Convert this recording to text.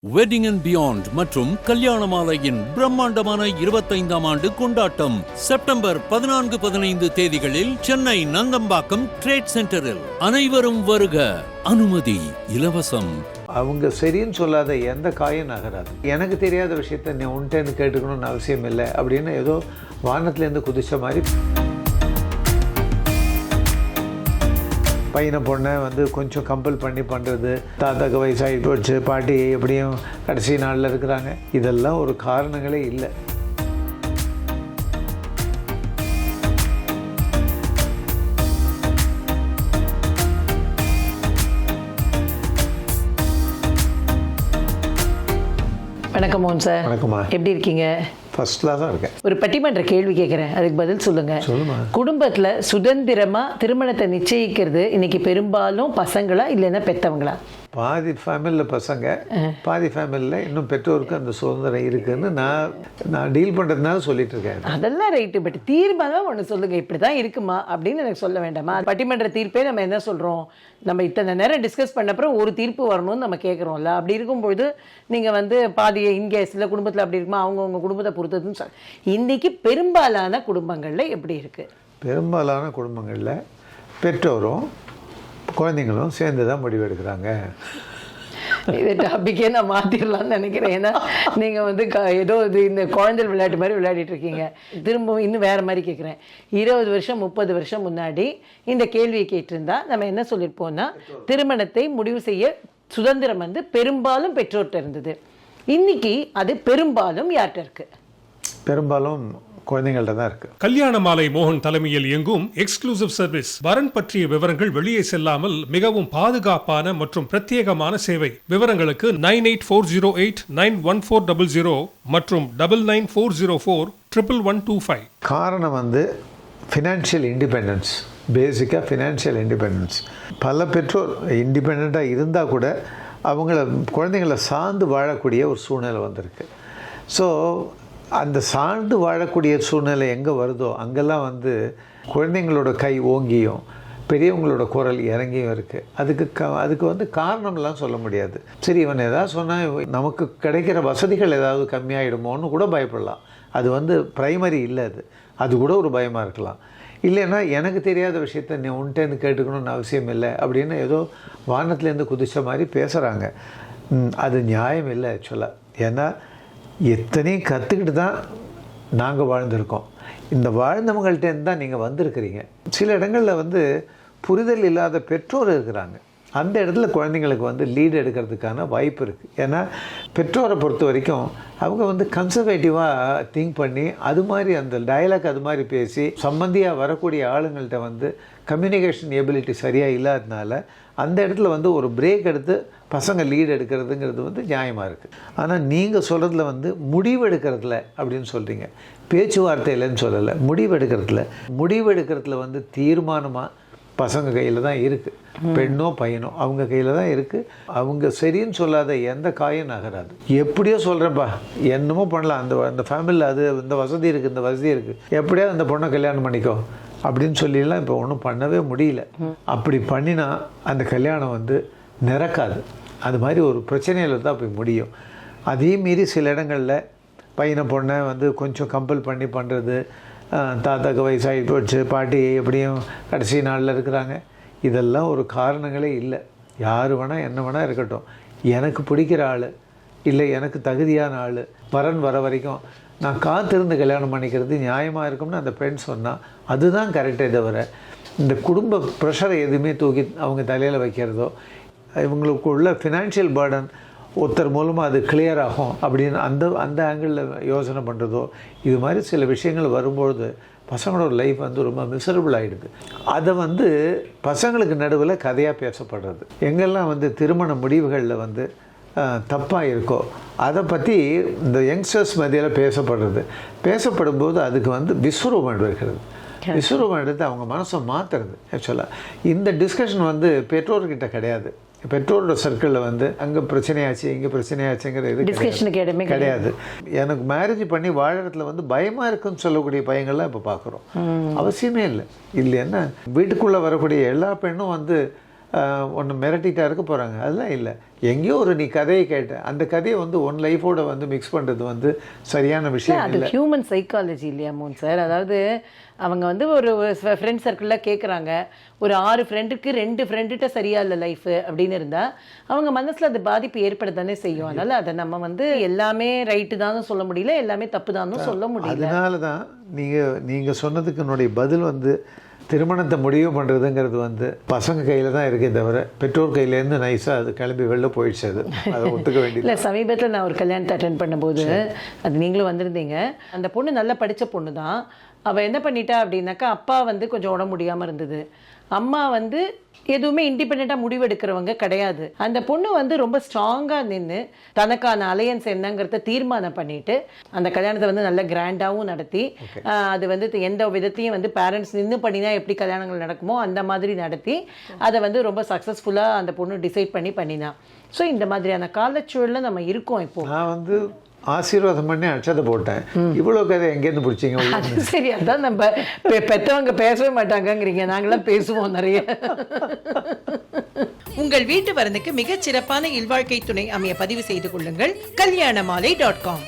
Wedding and beyond மற்றும் கல்யாணமாலையின் பிரம்மாண்டமான 25ஆம் ஆண்டு கொண்டாட்டம் செப்டம்பர் 14-15 தேதிகளில் சென்னை நந்தம்பாக்கம் ட்ரேட் சென்டரில். அனைவரும் வருக. அனுமதி இலவசம். அவங்க சரின்னு சொல்லாத எந்த காயும் நகராது. எனக்கு தெரியாத விஷயத்த நீ உன்ட்டேன்னு கேட்டுக்கணும்னு அவசியம் இல்லை அப்படின்னு ஏதோ வானத்துலேருந்து குதிச்ச மாதிரி பையனை பொண்ணை கொஞ்சம் கம்பல் பண்ணி பண்ணுறது, தாத்தாக்கு வயசாகி போச்சு, பாட்டி எப்படியும் கடைசி நாளில் இருக்கிறாங்க, இதெல்லாம் ஒரு காரணங்களே இல்லை. வணக்கம் மோகன் சார். வணக்கம்மா. எப்படி இருக்கீங்க? ஃபர்ஸ்ட் கிளாஸாக இருக்கேன். ஒரு பட்டிமன்ற கேள்வி கேட்குறேன், அதுக்கு பதில் சொல்லுங்க. சொல்லுமா. குடும்பத்தில் சுதந்திரமாக திருமணத்தை நிச்சயிக்கிறது இன்னைக்கு பெரும்பாலும் பசங்களா இல்லைன்னா பெற்றவங்களா? பாதி ஃபேமிலியில் பசங்க, பாதி ஃபேமிலியில் இன்னும் பெற்றோருக்கு அந்த சுதந்திரம் இருக்குதுன்னு நான் டீல் பண்ணுறதுனால சொல்லிட்டு இருக்கேன். அதெல்லாம் ரைட்டு, பட் தீர்மானம் ஒன்று சொல்லுங்கள், இப்படி தான் இருக்குமா அப்படின்னு எனக்கு சொல்ல வேண்டாமா? பட்டிமன்ற தீர்ப்பே நம்ம என்ன சொல்கிறோம், நம்ம இத்தனை நேரம் டிஸ்கஸ் பண்ண அப்புறம் ஒரு தீர்ப்பு வரணும்னு நம்ம கேட்குறோம்ல. அப்படி இருக்கும்பொழுது நீங்கள் பாதியை இன்கேஸில் குடும்பத்தில் அப்படி இருக்குமா, அவங்கவுங்க குடும்பத்தை பொறுத்ததுன்னு சொல்ல. இன்றைக்கி பெரும்பாலான குடும்பங்களில் எப்படி இருக்குது? பெரும்பாலான குடும்பங்களில் பெற்றோரும் குழந்தைங்களும் சேர்ந்து தான் முடிவெடுக்கிறாங்க. இதை டாபிக்கே நான் மாற்றிடலான்னு நினைக்கிறேன். ஏன்னா நீங்கள் ஏதோ இந்த குழந்தைகள் விளையாட்டு மாதிரி விளையாடிட்டு இருக்கீங்க. திரும்பவும் இன்னும் வேறு மாதிரி கேட்குறேன். 20 வருஷம் 30 வருஷம் முன்னாடி இந்த கேள்வியை கேட்டிருந்தா நம்ம என்ன சொல்லியிருப்போம்னா, திருமணத்தை முடிவு செய்ய சுதந்திரம் பெரும்பாலும் பெற்றோர்கிட்ட இருந்தது. இன்னைக்கு அது பெரும்பாலும் யார்கிட்ட இருக்கு? பெரும்பாலும் குழந்தைங்கள்ட்ட தான் இருக்கு. கல்யாண மாலை மோகன் தலைமையில் இயங்கும் எக்ஸ்க்ளூசிவ் சர்வீஸ். வரன் பற்றிய விவரங்கள் வெளியே செல்லாமல் மிகவும் பாதுகாப்பான மற்றும் பிரத்யேகமான சேவை. விவரங்களுக்கு 9840891400 மற்றும் 9940411125. காரணம் ஃபினான்ஷியல் இண்டிபெண்டன்ஸ். பேசிக்காக ஃபினான்ஷியல் இண்டிபெண்டன்ஸ். பல பெற்றோர் இண்டிபெண்ட்டாக இருந்தால் கூட அவங்கள குழந்தைங்களை சார்ந்து வாழக்கூடிய ஒரு சூழ்நிலை வந்திருக்கு. ஸோ அந்த சார்ந்து வாழக்கூடிய சூழ்நிலை எங்கே வருதோ அங்கெல்லாம் குழந்தைங்களோட கை ஓங்கியும் பெரியவங்களோட குரல் இறங்கியும் இருக்குது. அதுக்கு காரணம்லாம் சொல்ல முடியாது. சரி, இவன் ஏதாவது சொன்னால் நமக்கு கிடைக்கிற வசதிகள் ஏதாவது கம்மியாயிடுமோன்னு கூட பயப்படலாம். அது ப்ரைமரி இல்லை, அது கூட ஒரு பயமாக இருக்கலாம். இல்லைன்னா எனக்கு தெரியாத விஷயத்த நீ உன்ட்டேன்னு கேட்டுக்கணும்னு அவசியம் இல்லை அப்படின்னு ஏதோ வானத்துலேருந்து குதிச்ச மாதிரி பேசுகிறாங்க. அது நியாயம் இல்லை ஆக்சுவலாக. ஏன்னா எத்தனையும் கற்றுக்கிட்டு தான் நாங்கள் வாழ்ந்திருக்கோம். இந்த வாழ்ந்தவங்கள்ட்டேருந்து தான் நீங்கள் வந்திருக்கிறீங்க. சில இடங்களில் புரிதல் இல்லாத பெற்றோர் இருக்கிறாங்க. அந்த இடத்துல குழந்தைங்களுக்கு லீடு எடுக்கிறதுக்கான வாய்ப்பு இருக்குது. ஏன்னா பெற்றோரை பொறுத்த வரைக்கும் அவங்க கன்சர்வேட்டிவாக திங்க் பண்ணி அது மாதிரி அந்த டயலாக் அது மாதிரி பேசி சம்பந்தியாக வரக்கூடிய ஆளுங்கள்கிட்ட கம்யூனிகேஷன் எபிலிட்டி சரியாக இல்லாததுனால அந்த இடத்துல ஒரு பிரேக் எடுத்து பசங்க லீடு எடுக்கிறதுங்கிறது நியாயமாக இருக்குது. ஆனால் நீங்கள் சொல்கிறதுல முடிவு எடுக்கிறதுல அப்படின்னு சொல்கிறீங்க. பேச்சுவார்த்தையிலன்னு சொல்லலை, முடிவு எடுக்கிறதுல தீர்மானமாக பசங்க கையில் தான் இருக்குது. பெண்ணோ பையனோ அவங்க கையில் தான் இருக்குது. அவங்க சரின்னு சொல்லாத எந்த காயும் நகராது. எப்படியோ சொல்கிறேன்ப்பா, என்னமோ பண்ணலாம், அந்த ஃபேமிலியில் இந்த வசதி இருக்குது, இந்த வசதி இருக்குது, எப்படியாவது அந்த பொண்ணை கல்யாணம் பண்ணிக்கோ அப்படின்னு சொல்லிலாம் இப்போ ஒன்றும் பண்ணவே முடியல. அப்படி பண்ணினா அந்த கல்யாணம் நிரக்காது. அது மாதிரி ஒரு பிரச்சனையில் தான் போய் முடியும். அதே மீறி சில இடங்களில் பையனை பொண்ணை கொஞ்சம் கம்பல் பண்ணி பண்ணுறது, தாத்தாக்கு வயசாகி போச்சு, பாட்டி எப்படியும் கடைசி நாளில் இருக்கிறாங்க, இதெல்லாம் ஒரு காரணங்களே இல்லை. யார் வேணால் என்ன வேணால் இருக்கட்டும், எனக்கு பிடிக்கிற ஆள் இல்லை எனக்கு தகுதியான ஆள் வரன் வர வரைக்கும் நான் காத்திருந்து கல்யாணம் பண்ணிக்கிறது நியாயமாக இருக்கும்னு அந்த பெண் சொன்னால் அதுதான் கரெக்டே தவிர இந்த குடும்ப ப்ரெஷரை எதுவுமே தூக்கி அவங்க தலையில் வைக்கிறதோ, இவங்களுக்கு உள்ள ஃபினான்ஷியல் பேர்டன் ஒருத்தர் மூலமாக அது கிளியர் ஆகும் அப்படின்னு அந்த ஆங்கிளில் யோசனை பண்ணுறதோ, இது மாதிரி சில விஷயங்கள் வரும்பொழுது பசங்களோட லைஃப் ரொம்ப மிசரபிள் ஆகிடுது. அதை பசங்களுக்கு நடுவில் கதையாக பேசப்படுறது, எங்கெல்லாம் திருமண முடிவுகளில் தப்பாக இருக்கோ அதை பற்றி இந்த யங்ஸ்டர்ஸ் மத்தியில் பேசப்படும்போது அதுக்கு விஸ்வரூபம் எடுக்கிறது. விஸ்வரூபம் எடுத்து அவங்க மனசை மாற்றுறது. ஆக்சுவலாக இந்த டிஸ்கஷன் பெற்றோர்கிட்ட கிடையாது. பெற்றோரோட சர்க்கிளில் அங்கே பிரச்சனையாச்சு இங்கே பிரச்சனையாச்சுங்கிற இது கிடையாது. எனக்கு மேரேஜ் பண்ணி வாழறதுல பயமாக இருக்குன்னு சொல்லக்கூடிய பையங்கள்லாம் இப்போ பார்க்குறோம். அவசியமே இல்லை. இல்லைன்னா வீட்டுக்குள்ளே வரக்கூடிய எல்லா பெண்ணும் ஒன்று மிரட்டிட்டா இருக்க போகிறாங்க. அதெல்லாம் இல்லை. எங்கேயோ ஒரு நீ கதையை கேட்ட அந்த கதையை வந்து ஒன் லைஃபோட வந்து மிக்ஸ் பண்ணுறது வந்து சரியான விஷயம் அது இல்லை. ஹியூமன் சைக்காலஜி இல்லையா மோகன் சார்? அதாவது அவங்க வந்து ஒரு ஃப்ரெண்ட் சர்க்கிளில் கேட்குறாங்க, ஒரு 6 ஃப்ரெண்டுக்கு 2 ஃப்ரெண்டுகிட்ட சரியா இல்லை லைஃபு அப்படின்னு இருந்தால் அவங்க மனசில் அது பாதிப்பு ஏற்பட தானே செய்யும். அதனால் அதை நம்ம வந்து எல்லாமே ரைட்டு தான் சொல்ல முடியல, எல்லாமே தப்பு தான் சொல்ல முடியல. அதனால தான் நீங்கள் சொன்னதுக்கு என்னுடைய பதில் வந்து திருமணத்தை முடிவு பண்ணுறதுங்கிறது வந்து பசங்க கையில் தான் இருக்கே தவிர பெற்றோர் கையிலேருந்து நைஸாக அது கிளம்பி வெளில போயிடுச்சு. அதை ஒத்துக்க வேண்டியது இல்லை. சமீபத்தில் நான் ஒரு கல்யாணத்தை அட்டென்ட் பண்ணும்போது அது நீங்களும் வந்திருந்தீங்க. அந்த பொண்ணு நல்லா படித்த பொண்ணு தான். அவள் என்ன பண்ணிட்டா அப்படின்னாக்கா, அப்பா வந்து கொஞ்சம் உடம்பு முடியாமல் இருந்தது, அம்மா வந்து எதுவுமே இண்டிபெண்ட்டாக முடிவெடுக்கிறவங்க கிடையாது. அந்த பொண்ணு வந்து ரொம்ப ஸ்ட்ராங்காக நின்று தனக்கான அலையன்ஸ் என்னங்கிறத தீர்மானம் பண்ணிட்டு அந்த கல்யாணத்தை வந்து நல்ல கிராண்டாகவும் நடத்தி, அது வந்து எந்த விதத்தையும் வந்து பேரண்ட்ஸ் நின்று பண்ணினா எப்படி கல்யாணங்கள் நடக்குமோ அந்த மாதிரி நடத்தி அதை வந்து ரொம்ப சக்ஸஸ்ஃபுல்லாக அந்த பொண்ணு டிசைட் பண்ணினா. ஸோ இந்த மாதிரியான காலச்சூழலில் நம்ம இருக்கோம். இப்போ நான் வந்து ஆசீர்வாதம் பண்ணி அச்சதை போட்டேன். இவ்வளோ கதை எங்கேருந்து பிடிச்சிங்க? அது சரி, அதான் நம்ம பெற்றவங்க பேசவே மாட்டாங்கங்கிறீங்க, நாங்களாம் பேசுவோம் நிறைய. உங்கள் வீட்டு வரனுக்கு மிகச் சிறப்பான இல்வாழ்க்கை துணை அமைய பதிவு செய்து கொள்ளுங்கள். kalyanamaalai.com.